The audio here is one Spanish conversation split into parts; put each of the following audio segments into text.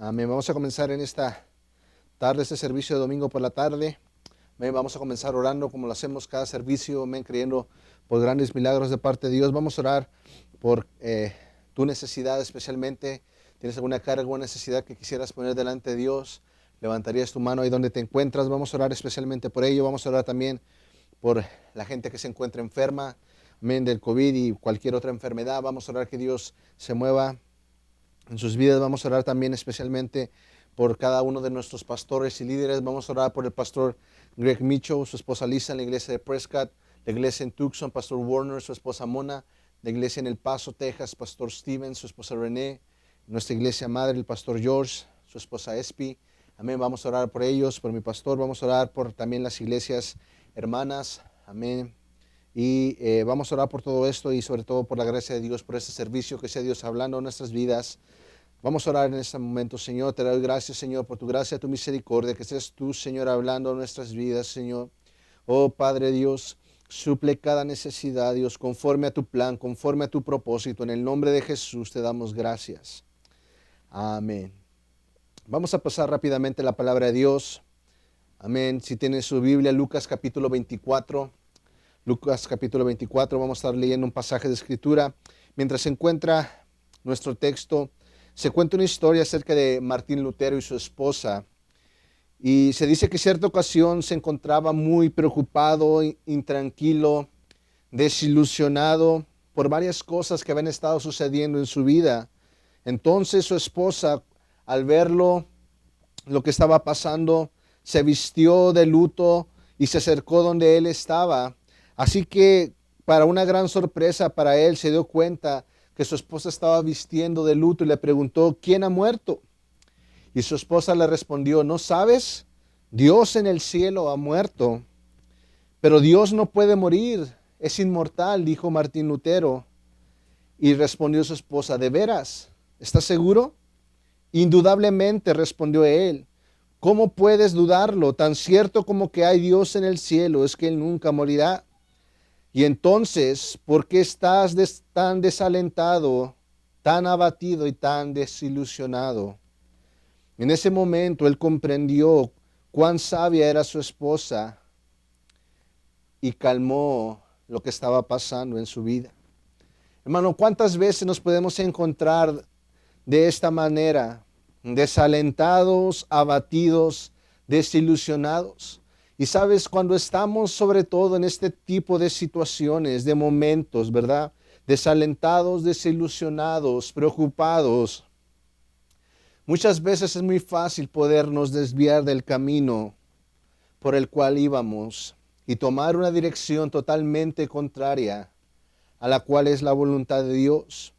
Amén. Vamos a comenzar en esta tarde, este servicio de domingo por la tarde. Amén. Vamos a comenzar orando como lo hacemos cada servicio. Amén. Creyendo por grandes milagros de parte de Dios. Vamos a orar por tu necesidad especialmente. ¿Tienes alguna carga o necesidad que quisieras poner delante de Dios? Levantarías tu mano ahí donde te encuentras. Vamos a orar especialmente por ello. Vamos a orar también por la gente que se encuentra enferma. Amén. Del COVID y cualquier otra enfermedad. Vamos a orar que Dios se mueva en sus vidas. Vamos a orar también especialmente por cada uno de nuestros pastores y líderes. Vamos a orar por el pastor Greg Micho, su esposa Lisa en la iglesia de Prescott, la iglesia en Tucson, pastor Warner, su esposa Mona, la iglesia en El Paso, Texas, pastor Steven, su esposa René, nuestra iglesia madre, el pastor George, su esposa Espi. Amén. Vamos a orar por ellos, por mi pastor. Vamos a orar por también las iglesias hermanas. Amén. Y vamos a orar por todo esto y sobre todo por la gracia de Dios, por este servicio, que sea Dios hablando en nuestras vidas. Vamos a orar en este momento, Señor. Te doy gracias, Señor, por tu gracia, tu misericordia, que seas tú, Señor, hablando en nuestras vidas, Señor. Oh, Padre Dios, suple cada necesidad, Dios, conforme a tu plan, conforme a tu propósito. En el nombre de Jesús te damos gracias. Amén. Vamos a pasar rápidamente la palabra de Dios. Amén. Si tienen su Biblia, Lucas capítulo 24. Lucas capítulo 24, vamos a estar leyendo un pasaje de escritura. Mientras se encuentra nuestro texto, se cuenta una historia acerca de Martín Lutero y su esposa. Y se dice que en cierta ocasión se encontraba muy preocupado, intranquilo, desilusionado por varias cosas que habían estado sucediendo en su vida. Entonces su esposa, al verlo, lo que estaba pasando, se vistió de luto y se acercó donde él estaba. Así que, para una gran sorpresa para él, se dio cuenta que su esposa estaba vistiendo de luto y le preguntó, ¿quién ha muerto? Y su esposa le respondió, ¿no sabes? Dios en el cielo ha muerto, pero Dios no puede morir, es inmortal, dijo Martín Lutero. Y respondió su esposa, ¿de veras? ¿Estás seguro? Indudablemente, respondió él. ¿Cómo puedes dudarlo? Tan cierto como que hay Dios en el cielo, es que Él nunca morirá. Y entonces, ¿por qué estás tan desalentado, tan abatido y tan desilusionado? En ese momento él comprendió cuán sabia era su esposa y calmó lo que estaba pasando en su vida. Hermano, ¿cuántas veces nos podemos encontrar de esta manera? Desalentados, abatidos, desilusionados. Y sabes, cuando estamos sobre todo en este tipo de situaciones, de momentos, ¿verdad? Desalentados, desilusionados, preocupados. Muchas veces es muy fácil podernos desviar del camino por el cual íbamos y tomar una dirección totalmente contraria a la cual es la voluntad de Dios.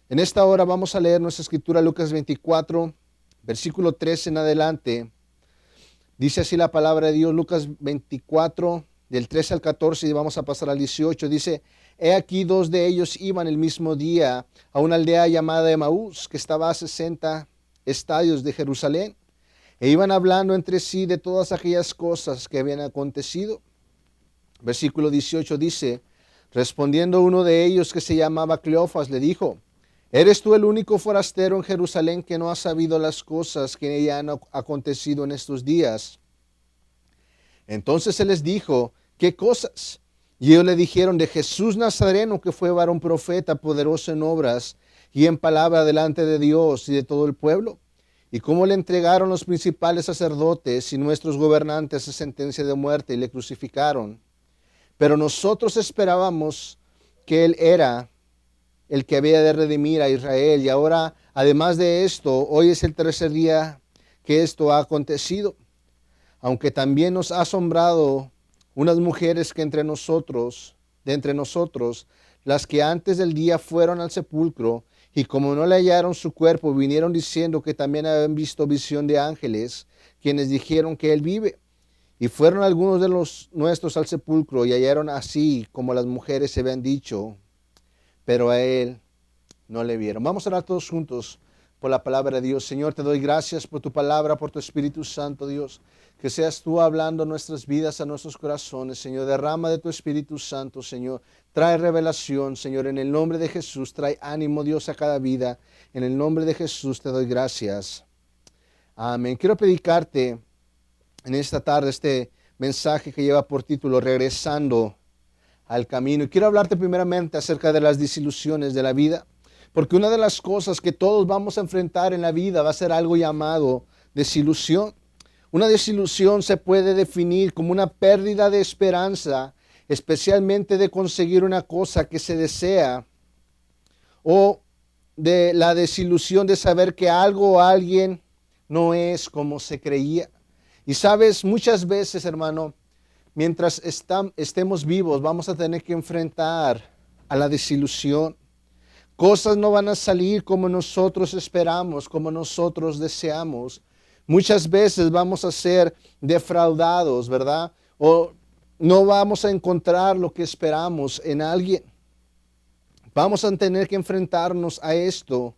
En esta hora vamos a leer nuestra escritura, Lucas 24, versículo 13 en adelante. Dice así la palabra de Dios, Lucas 24, del 13 al 14, y vamos a pasar al 18. Dice, he aquí dos de ellos iban el mismo día a una aldea llamada Emaús, que estaba a 60 estadios de Jerusalén, e iban hablando entre sí de todas aquellas cosas que habían acontecido. Versículo 18 dice, respondiendo uno de ellos que se llamaba Cleofas, le dijo, ¿eres tú el único forastero en Jerusalén que no ha sabido las cosas que en ella han acontecido en estos días? Entonces él les dijo, ¿qué cosas? Y ellos le dijeron, de Jesús Nazareno, que fue varón profeta, poderoso en obras y en palabra delante de Dios y de todo el pueblo. Y cómo le entregaron los principales sacerdotes y nuestros gobernantes a sentencia de muerte y le crucificaron. Pero nosotros esperábamos que él era el que había de redimir a Israel. Y ahora, además de esto, hoy es el tercer día que esto ha acontecido. Aunque también nos ha asombrado unas mujeres que de entre nosotros, las que antes del día fueron al sepulcro, y como no le hallaron su cuerpo, vinieron diciendo que también habían visto visión de ángeles, quienes dijeron que él vive. Y fueron algunos de los nuestros al sepulcro, y hallaron así como las mujeres se habían dicho, pero a él no le vieron. Vamos a orar todos juntos por la palabra de Dios. Señor, te doy gracias por tu palabra, por tu Espíritu Santo, Dios. Que seas tú hablando a nuestras vidas, a nuestros corazones, Señor. Derrama de tu Espíritu Santo, Señor. Trae revelación, Señor. En el nombre de Jesús, trae ánimo, Dios, a cada vida. En el nombre de Jesús te doy gracias. Amén. Quiero predicarte en esta tarde este mensaje que lleva por título Regresando al Camino. Y quiero hablarte primeramente acerca de las desilusiones de la vida, porque una de las cosas que todos vamos a enfrentar en la vida va a ser algo llamado desilusión. Una desilusión se puede definir como una pérdida de esperanza, especialmente de conseguir una cosa que se desea, o de la desilusión de saber que algo o alguien no es como se creía. Y sabes, muchas veces, hermano, mientras estemos vivos, vamos a tener que enfrentar a la desilusión. Cosas no van a salir como nosotros esperamos, como nosotros deseamos. Muchas veces vamos a ser defraudados, ¿verdad? O no vamos a encontrar lo que esperamos en alguien. Vamos a tener que enfrentarnos a esto.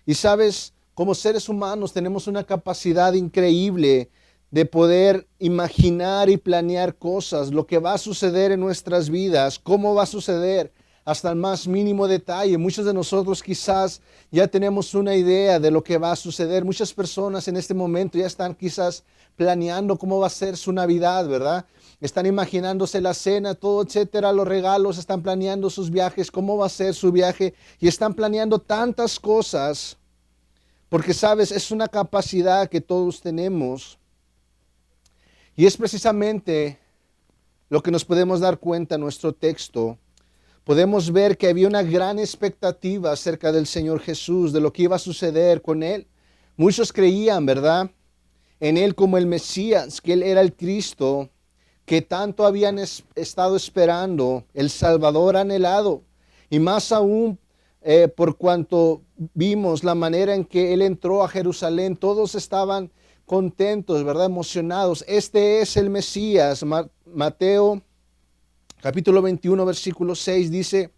Y sabes, como seres humanos tenemos una capacidad increíble de poder imaginar y planear cosas, lo que va a suceder en nuestras vidas, cómo va a suceder, hasta el más mínimo detalle. Muchos de nosotros quizás ya tenemos una idea de lo que va a suceder. Muchas personas en este momento ya están quizás planeando cómo va a ser su Navidad, ¿verdad? Están imaginándose la cena, todo, etcétera, los regalos, están planeando sus viajes, cómo va a ser su viaje, y están planeando tantas cosas, porque sabes, es una capacidad que todos tenemos, y es precisamente lo que nos podemos dar cuenta en nuestro texto. Podemos ver que había una gran expectativa acerca del Señor Jesús, de lo que iba a suceder con Él. Muchos creían, ¿verdad?, en Él como el Mesías, que Él era el Cristo, que tanto habían estado esperando, el Salvador anhelado. Y más aún, por cuanto vimos la manera en que Él entró a Jerusalén, todos estaban contentos, ¿verdad?, emocionados. Este es el Mesías. Mateo capítulo 21, versículo 6 dice: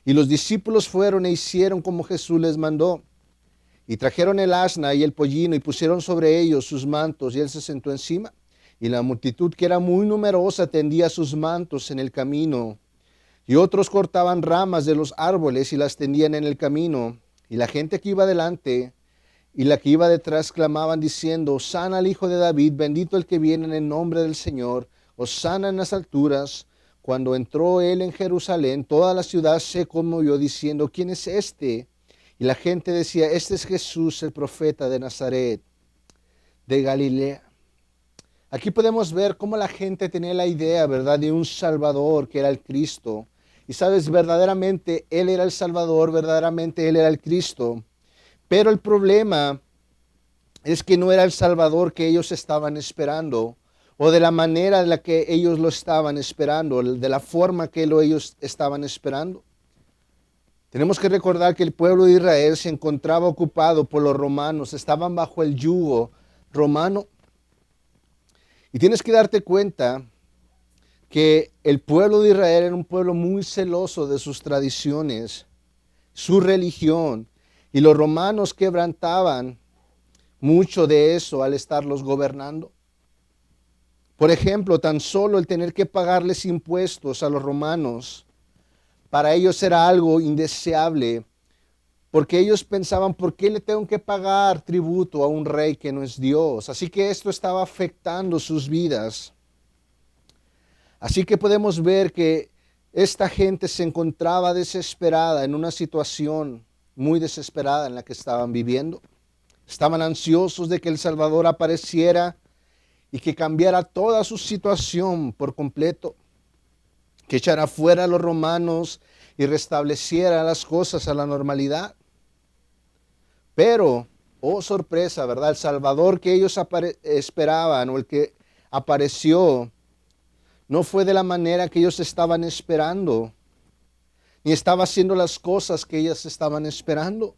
y los discípulos fueron e hicieron como Jesús les mandó. Y trajeron el asna y el pollino y pusieron sobre ellos sus mantos, y él se sentó encima. Y la multitud, que era muy numerosa, tendía sus mantos en el camino. Y otros cortaban ramas de los árboles y las tendían en el camino. Y la gente que iba delante y la que iba detrás clamaban diciendo: Hosana al Hijo de David, bendito el que viene en el nombre del Señor, Hosana en las alturas. Cuando entró él en Jerusalén, toda la ciudad se conmovió diciendo: ¿quién es este? Y la gente decía: este es Jesús, el profeta de Nazaret, de Galilea. Aquí podemos ver cómo la gente tenía la idea, ¿verdad?, de un Salvador que era el Cristo. Y sabes, verdaderamente Él era el Salvador, verdaderamente Él era el Cristo. Pero el problema es que no era el Salvador que ellos estaban esperando, o de la manera en la que ellos lo estaban esperando, de la forma que ellos estaban esperando. Tenemos que recordar que el pueblo de Israel se encontraba ocupado por los romanos, estaban bajo el yugo romano. Y tienes que darte cuenta que el pueblo de Israel era un pueblo muy celoso de sus tradiciones, su religión, y los romanos quebrantaban mucho de eso al estarlos gobernando. Por ejemplo, tan solo el tener que pagarles impuestos a los romanos, para ellos era algo indeseable, porque ellos pensaban: ¿por qué le tengo que pagar tributo a un rey que no es Dios? Así que esto estaba afectando sus vidas. Así que podemos ver que esta gente se encontraba desesperada, en una situación muy desesperada en la que estaban viviendo. Estaban ansiosos de que el Salvador apareciera y que cambiara toda su situación por completo, que echara fuera a los romanos y restableciera las cosas a la normalidad. Pero, oh sorpresa, ¿verdad? El Salvador que ellos esperaban, o el que apareció, no fue de la manera que ellos estaban esperando, ni estaba haciendo las cosas que ellos estaban esperando.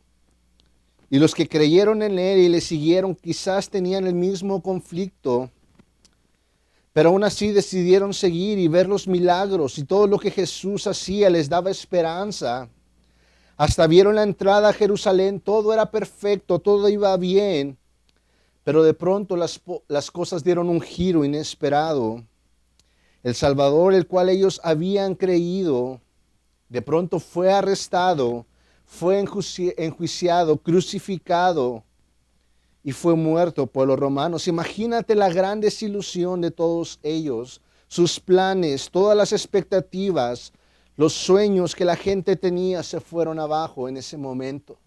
Y los que creyeron en Él y le siguieron quizás tenían el mismo conflicto, pero aún así decidieron seguir y ver los milagros, y todo lo que Jesús hacía les daba esperanza. Hasta vieron la entrada a Jerusalén, todo era perfecto, todo iba bien, pero de pronto las cosas dieron un giro inesperado. El Salvador, el cual ellos habían creído, de pronto fue arrestado, fue enjuiciado, crucificado, y fue muerto por los romanos. Imagínate la gran desilusión de todos ellos, sus planes, todas las expectativas, los sueños que la gente tenía se fueron abajo en ese momento.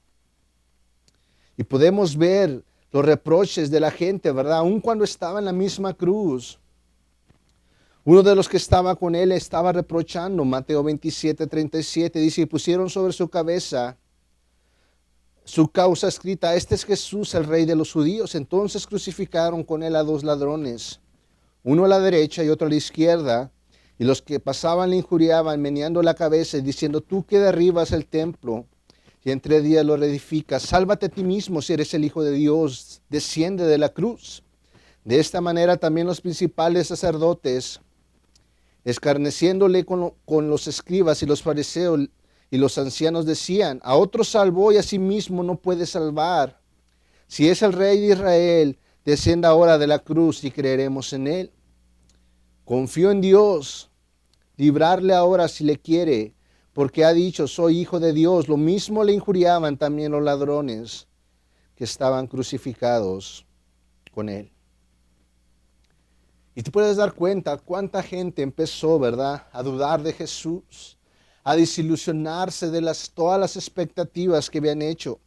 Y podemos ver los reproches de la gente, ¿verdad? Aun cuando estaba en la misma cruz. Uno de los que estaba con él estaba reprochando, Mateo 27:37, dice, y pusieron sobre su cabeza su causa escrita, este es Jesús, el Rey de los judíos. Entonces crucificaron con él a dos ladrones, uno a la derecha y otro a la izquierda, y los que pasaban le injuriaban, meneando la cabeza y diciendo, tú que derribas el templo y en 3 días lo reedificas, sálvate a ti mismo si eres el Hijo de Dios, desciende de la cruz. De esta manera también los principales sacerdotes, escarneciéndole con los escribas y los fariseos y los ancianos, decían, a otro salvó y a sí mismo no puede salvar. Si es el Rey de Israel, descienda ahora de la cruz y creeremos en él. Confío en Dios, librarle ahora si le quiere, porque ha dicho, soy hijo de Dios. Lo mismo le injuriaban también los ladrones que estaban crucificados con él. Y te puedes dar cuenta cuánta gente empezó, ¿verdad?, a dudar de Jesús, a desilusionarse de todas las expectativas que habían hecho.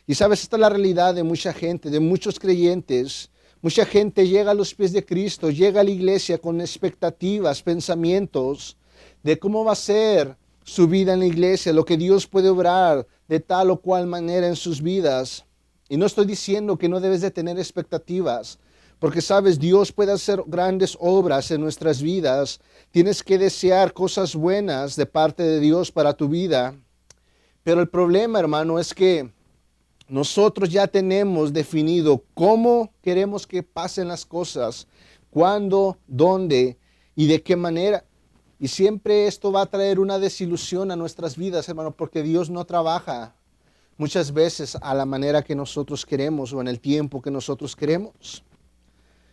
Y sabes, esta es la realidad de mucha gente, de muchos creyentes. Mucha gente llega a los pies de Cristo, llega a la iglesia con expectativas, pensamientos de cómo va a ser su vida en la iglesia, lo que Dios puede obrar de tal o cual manera en sus vidas. Y no estoy diciendo que no debes de tener expectativas, porque sabes, Dios puede hacer grandes obras en nuestras vidas. Tienes que desear cosas buenas de parte de Dios para tu vida. Pero el problema, hermano, es que nosotros ya tenemos definido cómo queremos que pasen las cosas, cuándo, dónde y de qué manera. Y siempre esto va a traer una desilusión a nuestras vidas, hermano, porque Dios no trabaja muchas veces a la manera que nosotros queremos o en el tiempo que nosotros queremos.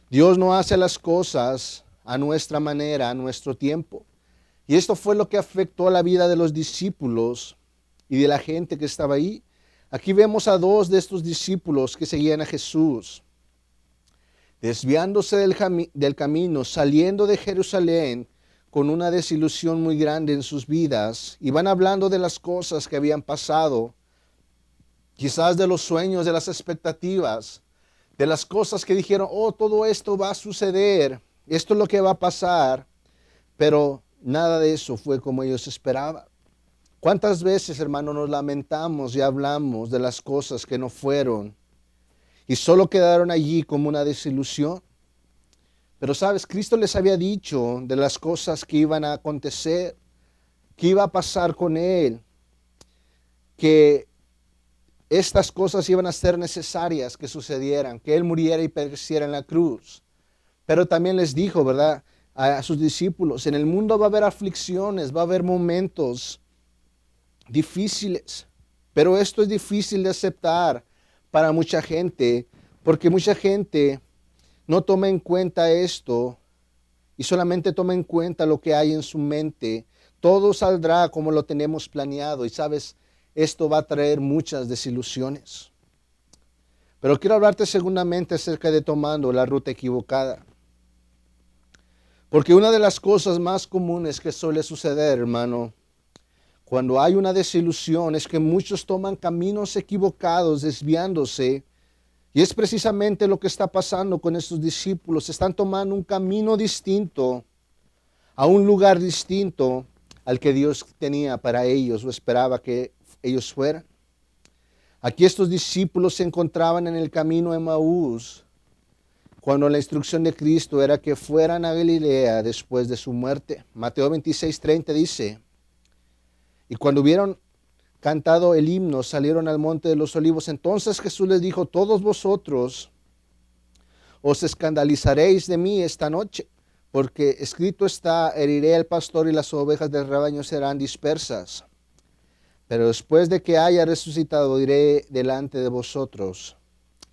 Dios no hace las cosas a nuestra manera, a nuestro tiempo. Y esto fue lo que afectó a la vida de los discípulos y de la gente que estaba ahí. Aquí vemos a 2 de estos discípulos que seguían a Jesús, desviándose del camino, saliendo de Jerusalén con una desilusión muy grande en sus vidas. Y van hablando de las cosas que habían pasado, quizás de los sueños, de las expectativas, de las cosas que dijeron, oh, todo esto va a suceder, esto es lo que va a pasar, pero nada de eso fue como ellos esperaban. ¿Cuántas veces, hermano, nos lamentamos y hablamos de las cosas que no fueron y solo quedaron allí como una desilusión? Pero sabes, Cristo les había dicho de las cosas que iban a acontecer, que iba a pasar con Él, que estas cosas iban a ser necesarias que sucedieran, que Él muriera y pereciera en la cruz. Pero también les dijo, ¿verdad?, a sus discípulos, en el mundo va a haber aflicciones, va a haber momentos difíciles, pero esto es difícil de aceptar para mucha gente, porque mucha gente no toma en cuenta esto y solamente toma en cuenta lo que hay en su mente. Todo saldrá como lo tenemos planeado y sabes, esto va a traer muchas desilusiones. Pero quiero hablarte segundamente acerca de tomando la ruta equivocada. Porque una de las cosas más comunes que suele suceder, hermano, cuando hay una desilusión es que muchos toman caminos equivocados, desviándose. Y es precisamente lo que está pasando con estos discípulos. Están tomando un camino distinto, a un lugar distinto al que Dios tenía para ellos o esperaba que ellos fueran. Aquí estos discípulos se encontraban en el camino de Emaús, cuando la instrucción de Cristo era que fueran a Galilea después de su muerte. Mateo 26:30 dice, y cuando hubieron cantado el himno, salieron al monte de los olivos. Entonces Jesús les dijo, todos vosotros os escandalizaréis de mí esta noche, porque escrito está, heriré al pastor y las ovejas del rebaño serán dispersas. Pero después de que haya resucitado, iré delante de vosotros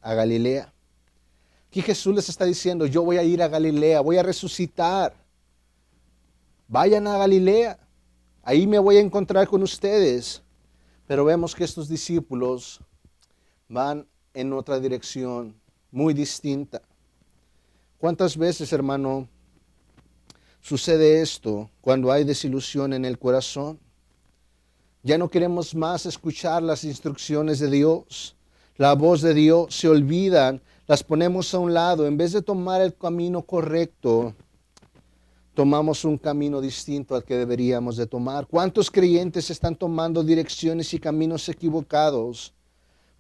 a Galilea. Aquí Jesús les está diciendo, yo voy a ir a Galilea, voy a resucitar. Vayan a Galilea, ahí me voy a encontrar con ustedes. Pero vemos que estos discípulos van en otra dirección. muy distinta. ¿Cuántas veces, hermano, sucede esto cuando hay desilusión en el corazón? Ya no queremos más escuchar las instrucciones de Dios, la voz de Dios, se olvidan, las ponemos a un lado. En vez de tomar el camino correcto, tomamos un camino distinto al que deberíamos de tomar. ¿Cuántos creyentes están tomando direcciones y caminos equivocados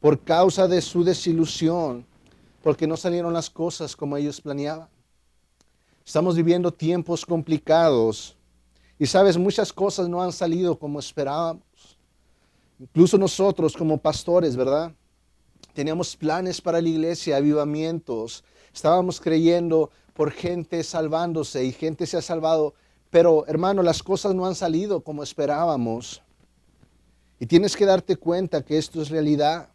por causa de su desilusión, porque no salieron las cosas como ellos planeaban? Estamos viviendo tiempos complicados y sabes, muchas cosas no han salido como esperábamos. Incluso nosotros como pastores, ¿verdad? Teníamos planes para la iglesia, avivamientos. Estábamos creyendo por gente salvándose y gente se ha salvado. Pero, hermano, las cosas no han salido como esperábamos. Y tienes que darte cuenta que esto es realidad.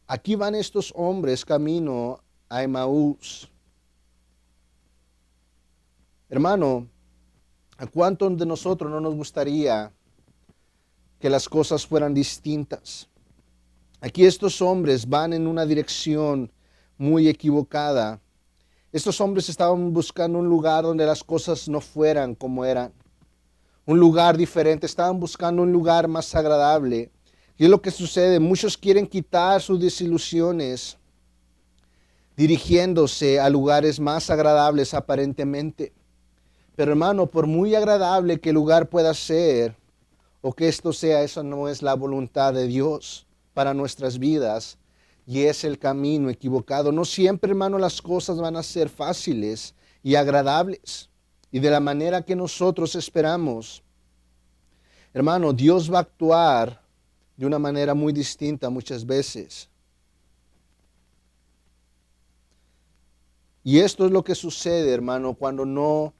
Aquí van estos hombres camino a Emaús. Hermano, ¿a cuántos de nosotros no nos gustaría que las cosas fueran distintas? Aquí estos hombres van en una dirección muy equivocada. Estos hombres estaban buscando un lugar donde las cosas no fueran como eran. Un lugar diferente, estaban buscando un lugar más agradable. Y es lo que sucede, muchos quieren quitar sus desilusiones dirigiéndose a lugares más agradables aparentemente. Pero hermano, por muy agradable que el lugar pueda ser, o que esto sea, eso no es la voluntad de Dios para nuestras vidas, y es el camino equivocado. No siempre, hermano, las cosas van a ser fáciles y agradables, y de la manera que nosotros esperamos. Hermano, Dios va a actuar de una manera muy distinta muchas veces. Y esto es lo que sucede, hermano, cuando no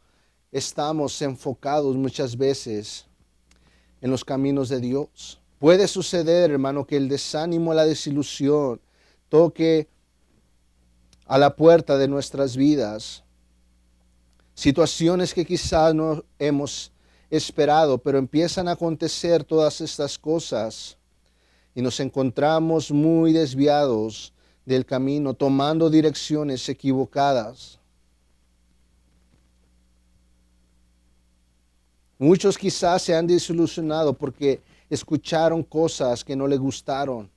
estamos enfocados muchas veces en los caminos de Dios. Puede suceder, hermano, que el desánimo, la desilusión toque a la puerta de nuestras vidas. Situaciones que quizás no hemos esperado, pero empiezan a acontecer todas estas cosas y nos encontramos muy desviados del camino, tomando direcciones equivocadas. Muchos quizás se han desilusionado porque escucharon cosas que no les gustaron,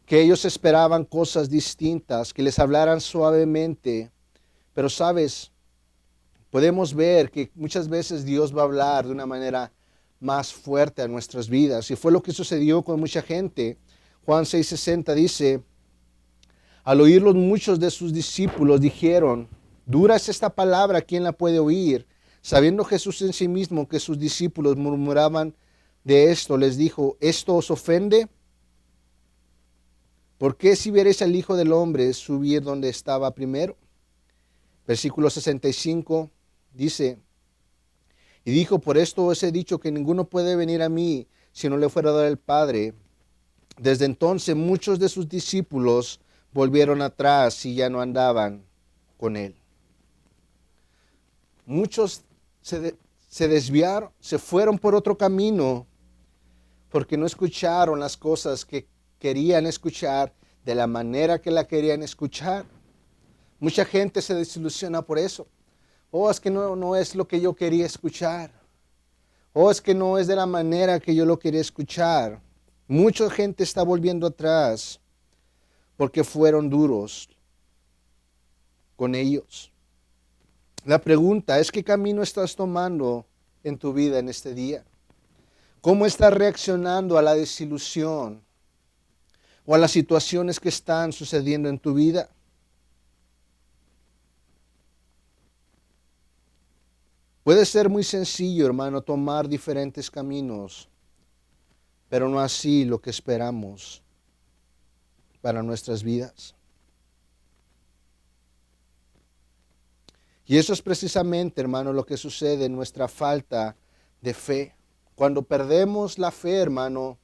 que ellos esperaban cosas distintas, que les hablaran suavemente. Pero sabes, podemos ver que muchas veces Dios va a hablar de una manera más fuerte a nuestras vidas. Y fue lo que sucedió con mucha gente. Juan 6:60 dice, al oírlos muchos de sus discípulos dijeron, dura es esta palabra, ¿quién la puede oír? Sabiendo Jesús en sí mismo que sus discípulos murmuraban de esto, les dijo, ¿esto os ofende? ¿Por qué si veréis al Hijo del Hombre subir donde estaba primero? Versículo 65 dice, y dijo, por esto os he dicho que ninguno puede venir a mí si no le fuera dado el Padre. Desde entonces muchos de sus discípulos volvieron atrás y ya no andaban con él. Muchos se desviaron, se fueron por otro camino porque no escucharon las cosas que querían escuchar de la manera que la querían escuchar. Mucha gente se desilusiona por eso. Oh, es que no es lo que yo quería escuchar. Oh, es que no es de la manera que yo lo quería escuchar. Mucha gente está volviendo atrás porque fueron duros con ellos. La pregunta es, ¿qué camino estás tomando en tu vida en este día? ¿Cómo estás reaccionando a la desilusión o a las situaciones que están sucediendo en tu vida? Puede ser muy sencillo, hermano, tomar diferentes caminos, pero no así lo que esperamos para nuestras vidas. Y eso es precisamente, hermano, lo que sucede en nuestra falta de fe. Cuando perdemos la fe, hermano,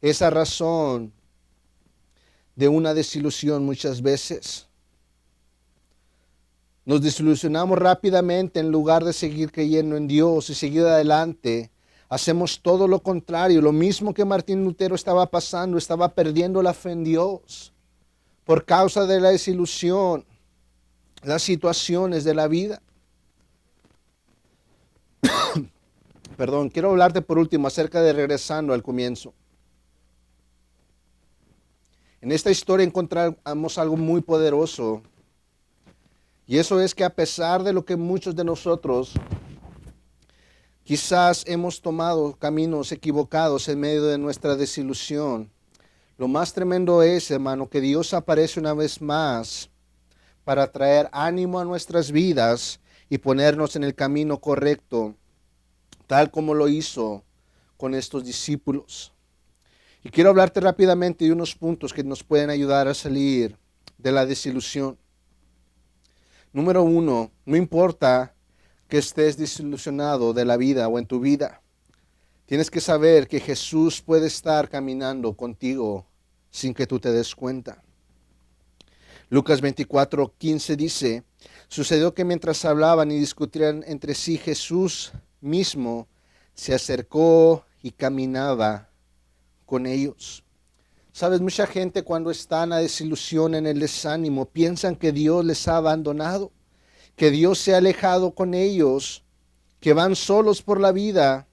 esa razón de una desilusión muchas veces. Nos desilusionamos rápidamente en lugar de seguir creyendo en Dios y seguir adelante. Hacemos todo lo contrario, lo mismo que Martín Lutero estaba pasando, estaba perdiendo la fe en Dios. por causa de la desilusión, las situaciones de la vida. Perdón, quiero hablarte por último acerca de regresando al comienzo. En esta historia encontramos algo muy poderoso. Y eso es que a pesar de lo que muchos de nosotros quizás hemos tomado caminos equivocados en medio de nuestra desilusión, lo más tremendo es, hermano, que Dios aparece una vez más para traer ánimo a nuestras vidas y ponernos en el camino correcto, tal como lo hizo con estos discípulos. Y quiero hablarte rápidamente de unos puntos que nos pueden ayudar a salir de la desilusión. Número 1, no importa que estés desilusionado de la vida o en tu vida, tienes que saber que Jesús puede estar caminando contigo sin que tú te des cuenta. Lucas 24:15 dice, sucedió que mientras hablaban y discutían entre sí, Jesús mismo se acercó y caminaba con ellos. Sabes, mucha gente cuando está en la desilusión, en el desánimo, piensan que Dios les ha abandonado, que Dios se ha alejado con ellos, que van solos por la vida.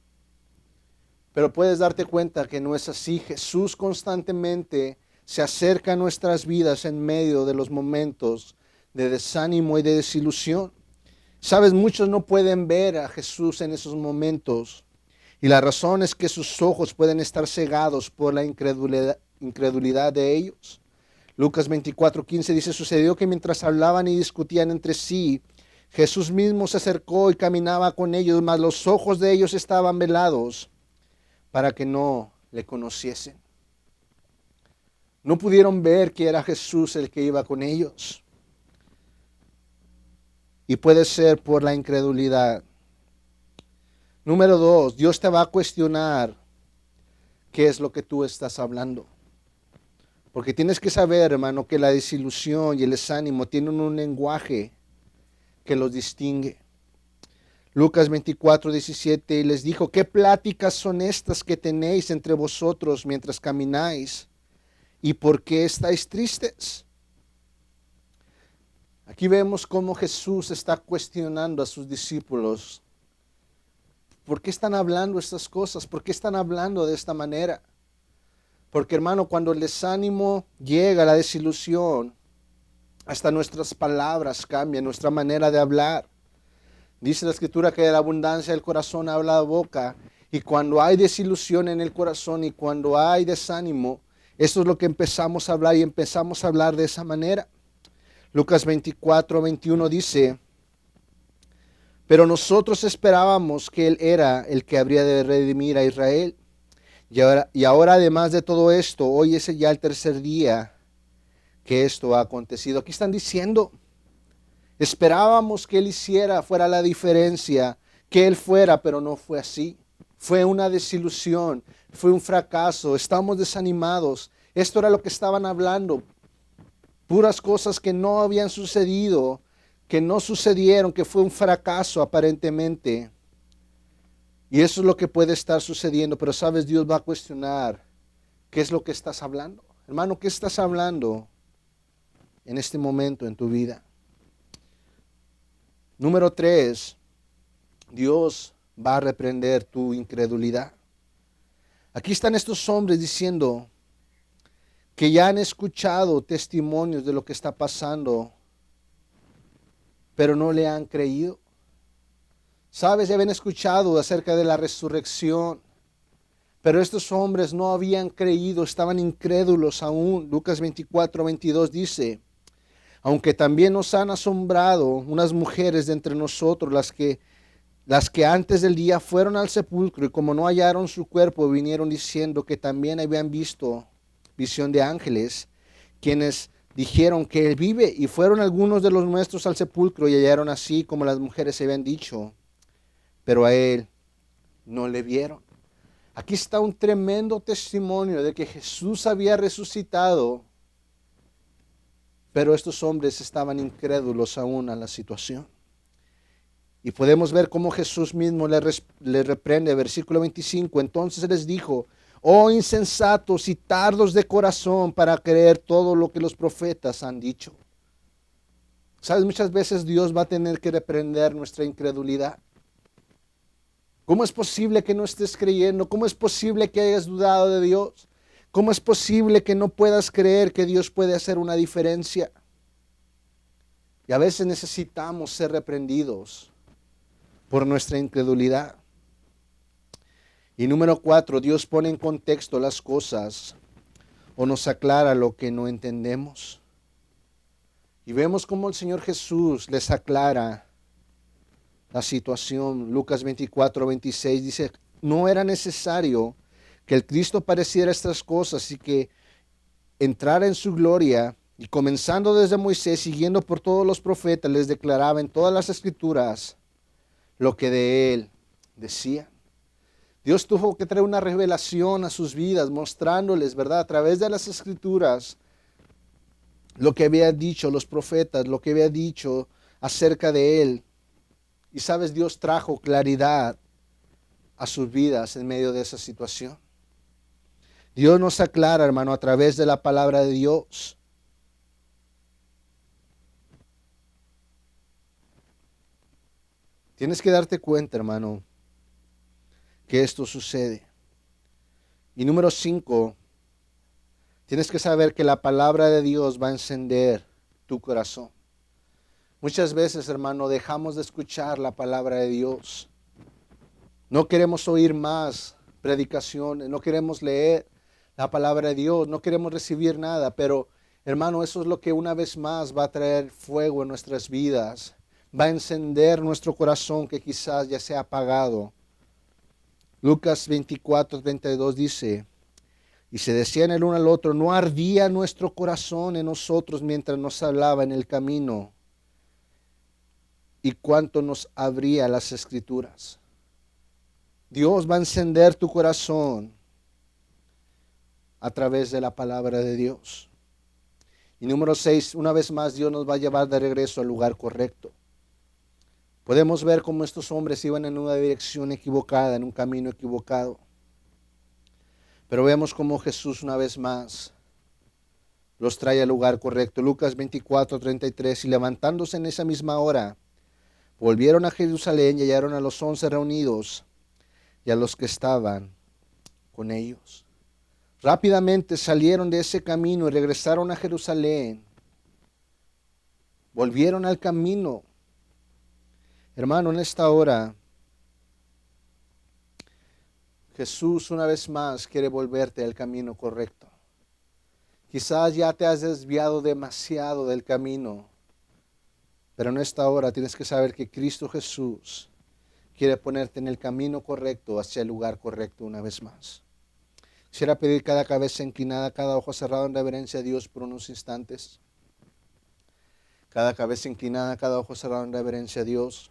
Pero puedes darte cuenta que no es así. Jesús constantemente se acerca a nuestras vidas en medio de los momentos de desánimo y de desilusión. Sabes, muchos no pueden ver a Jesús en esos momentos. Y la razón es que sus ojos pueden estar cegados por la incredulidad de ellos. Lucas 24:15 dice, sucedió que mientras hablaban y discutían entre sí, Jesús mismo se acercó y caminaba con ellos, mas los ojos de ellos estaban velados para que no le conociesen. No pudieron ver que era Jesús el que iba con ellos. Y puede ser por la incredulidad. Número 2, Dios te va a cuestionar qué es lo que tú estás hablando. Porque tienes que saber, hermano, que la desilusión y el desánimo tienen un lenguaje que los distingue. Lucas 24:17, y les dijo, ¿qué pláticas son estas que tenéis entre vosotros mientras camináis? ¿Y por qué estáis tristes? Aquí vemos cómo Jesús está cuestionando a sus discípulos. ¿Por qué están hablando estas cosas? ¿Por qué están hablando de esta manera? Porque, hermano, cuando el desánimo llega, la desilusión, hasta nuestras palabras cambian, nuestra manera de hablar. Dice la Escritura que de la abundancia del corazón habla la boca. Y cuando hay desilusión en el corazón y cuando hay desánimo, esto es lo que empezamos a hablar y empezamos a hablar de esa manera. Lucas 24:21 dice, pero nosotros esperábamos que Él era el que habría de redimir a Israel. Y ahora además de todo esto, hoy es ya el tercer día que esto ha acontecido. Aquí están diciendo, esperábamos que Él fuera la diferencia, que Él fuera, pero no fue así. Fue una desilusión, fue un fracaso, estamos desanimados. Esto era lo que estaban hablando, puras cosas que no habían sucedido, que no sucedieron, que fue un fracaso aparentemente. Y eso es lo que puede estar sucediendo, pero sabes, Dios va a cuestionar qué es lo que estás hablando. Hermano, ¿qué estás hablando en este momento en tu vida? Número 3, Dios va a reprender tu incredulidad. Aquí están estos hombres diciendo que ya han escuchado testimonios de lo que está pasando, pero no le han creído. Sabes, ya habían escuchado acerca de la resurrección, pero estos hombres no habían creído, estaban incrédulos aún. Lucas 24:22 dice, aunque también nos han asombrado unas mujeres de entre nosotros, las que antes del día fueron al sepulcro y como no hallaron su cuerpo, vinieron diciendo que también habían visto visión de ángeles, quienes dijeron que Él vive, y fueron algunos de los nuestros al sepulcro y hallaron así como las mujeres se habían dicho, pero a Él no le vieron. Aquí está un tremendo testimonio de que Jesús había resucitado, pero estos hombres estaban incrédulos aún a la situación. Y podemos ver cómo Jesús mismo le reprende, versículo 25, entonces les dijo, Oh insensatos y tardos de corazón para creer todo lo que los profetas han dicho. Sabes, muchas veces Dios va a tener que reprender nuestra incredulidad. ¿Cómo es posible que no estés creyendo? ¿Cómo es posible que hayas dudado de Dios? ¿Cómo es posible que no puedas creer que Dios puede hacer una diferencia? Y a veces necesitamos ser reprendidos por nuestra incredulidad. Y número 4, Dios pone en contexto las cosas o nos aclara lo que no entendemos. Y vemos cómo el Señor Jesús les aclara la situación. Lucas 24:26 dice, no era necesario que el Cristo padeciera estas cosas y que entrara en su gloria, y comenzando desde Moisés, siguiendo por todos los profetas, les declaraba en todas las escrituras lo que de él decía. Dios tuvo que traer una revelación a sus vidas, mostrándoles, ¿verdad?, a través de las escrituras, lo que había dicho los profetas, lo que había dicho acerca de él. Y sabes, Dios trajo claridad a sus vidas en medio de esa situación. Dios nos aclara, hermano, a través de la palabra de Dios. Tienes que darte cuenta, hermano, que esto sucede. Y número 5, tienes que saber que la palabra de Dios va a encender tu corazón. Muchas veces, hermano, dejamos de escuchar la palabra de Dios. No queremos oír más predicaciones, no queremos leer la palabra de Dios, no queremos recibir nada, pero hermano, eso es lo que una vez más va a traer fuego en nuestras vidas, va a encender nuestro corazón que quizás ya se ha apagado. Lucas 24:32 dice, y se decían el uno al otro, ¿no ardía nuestro corazón en nosotros mientras nos hablaba en el camino? ¿Y cuánto nos abría las escrituras? Dios va a encender tu corazón a través de la palabra de Dios. Y número 6, una vez más Dios nos va a llevar de regreso al lugar correcto. Podemos ver cómo estos hombres iban en una dirección equivocada, en un camino equivocado. Pero vemos cómo Jesús una vez más los trae al lugar correcto. Lucas 24:33, y levantándose en esa misma hora, volvieron a Jerusalén y hallaron a los 11 reunidos y a los que estaban con ellos. Rápidamente salieron de ese camino y regresaron a Jerusalén. Volvieron al camino. Hermano, en esta hora, Jesús una vez más quiere volverte al camino correcto. Quizás ya te has desviado demasiado del camino, pero en esta hora tienes que saber que Cristo Jesús quiere ponerte en el camino correcto, hacia el lugar correcto una vez más. Quisiera pedir cada cabeza inclinada, cada ojo cerrado en reverencia a Dios por unos instantes. Cada cabeza inclinada, cada ojo cerrado en reverencia a Dios.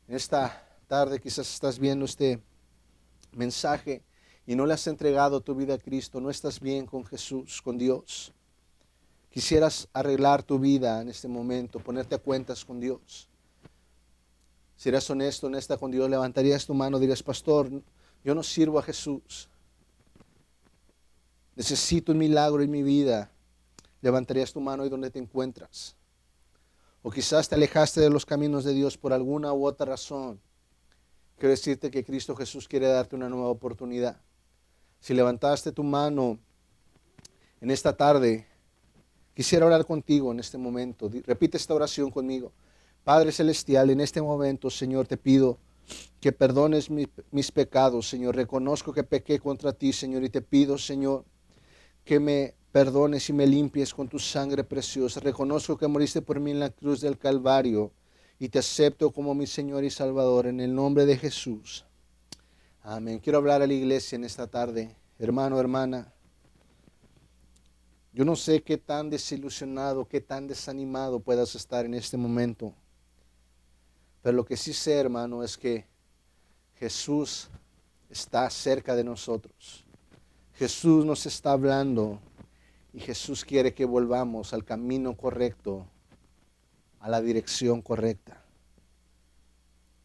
En esta tarde quizás estás viendo este mensaje y no le has entregado tu vida a Cristo, no estás bien con Jesús, con Dios. Quisieras arreglar tu vida en este momento, ponerte a cuentas con Dios. Si eres honesto, honesta con Dios, levantarías tu mano y dirías, pastor, yo no sirvo a Jesús. Necesito un milagro en mi vida. Levantarías tu mano y donde te encuentras. O quizás te alejaste de los caminos de Dios por alguna u otra razón. Quiero decirte que Cristo Jesús quiere darte una nueva oportunidad. Si levantaste tu mano en esta tarde, quisiera orar contigo en este momento. Repite esta oración conmigo. Padre Celestial, en este momento, Señor, te pido que perdones mis pecados, Señor. Reconozco que pequé contra ti, Señor, y te pido, Señor, que me perdones y me limpies con tu sangre preciosa. Reconozco que moriste por mí en la cruz del Calvario y te acepto como mi Señor y Salvador en el nombre de Jesús. Amén. Quiero hablar a la iglesia en esta tarde. Hermano, hermana, yo no sé qué tan desilusionado, qué tan desanimado puedas estar en este momento. Pero lo que sí sé, hermano, es que Jesús está cerca de nosotros. Jesús nos está hablando y Jesús quiere que volvamos al camino correcto, a la dirección correcta.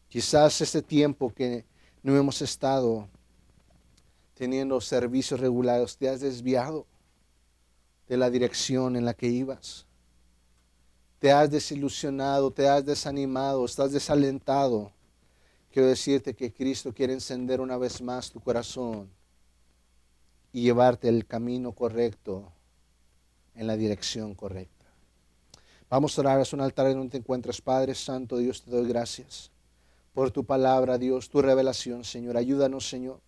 Quizás este tiempo que no hemos estado teniendo servicios regulados, te has desviado de la dirección en la que ibas. Te has desilusionado, te has desanimado, estás desalentado. Quiero decirte que Cristo quiere encender una vez más tu corazón y llevarte el camino correcto, en la dirección correcta. Vamos a orar, es un altar en donde te encuentras. Padre Santo, Dios, te doy gracias por tu palabra, Dios, tu revelación, Señor. Ayúdanos, Señor.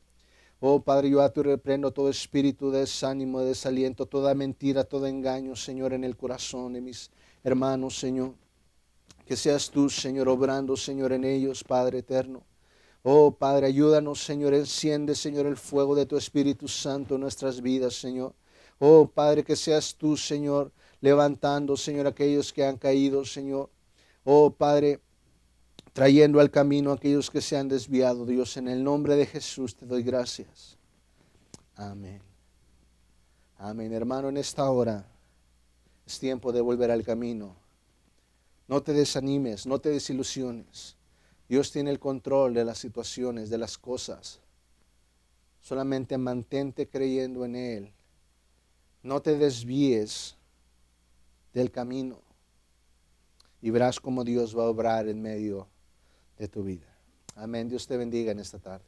Oh Padre, yo a ti reprendo todo espíritu de desánimo, de desaliento, toda mentira, todo engaño, Señor, en el corazón de mis hermanos, Señor. Que seas tú, Señor, obrando, Señor, en ellos, Padre eterno. Oh Padre, ayúdanos, Señor, enciende, Señor, el fuego de tu Espíritu Santo en nuestras vidas, Señor. Oh Padre, que seas tú, Señor, levantando, Señor, aquellos que han caído, Señor. Oh Padre, trayendo al camino a aquellos que se han desviado, Dios, en el nombre de Jesús te doy gracias. Amén. Amén, hermano, en esta hora es tiempo de volver al camino. No te desanimes, no te desilusiones. Dios tiene el control de las situaciones, de las cosas. Solamente mantente creyendo en Él. No te desvíes del camino y verás cómo Dios va a obrar en medio de tu vida. Amén. Dios te bendiga en esta tarde.